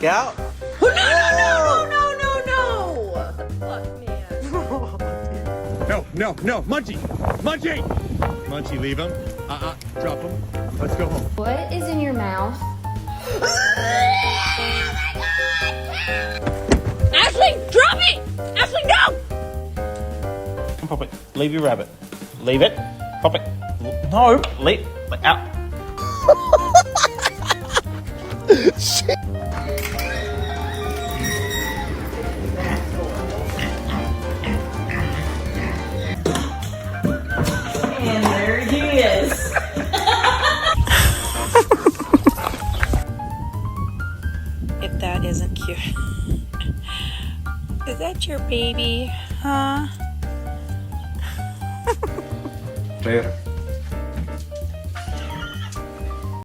Scout? Oh, no! Fuck, man. No, Munchie! Munchie! Munchie, leave him. Drop him. Let's go home. What is in your mouth? Ashley, drop it! Ashley, no! Pop it. Leave your rabbit. Leave it. Pop it. No. Leave. Out. And there he is. If that isn't cute. Is that your baby? Huh? Later.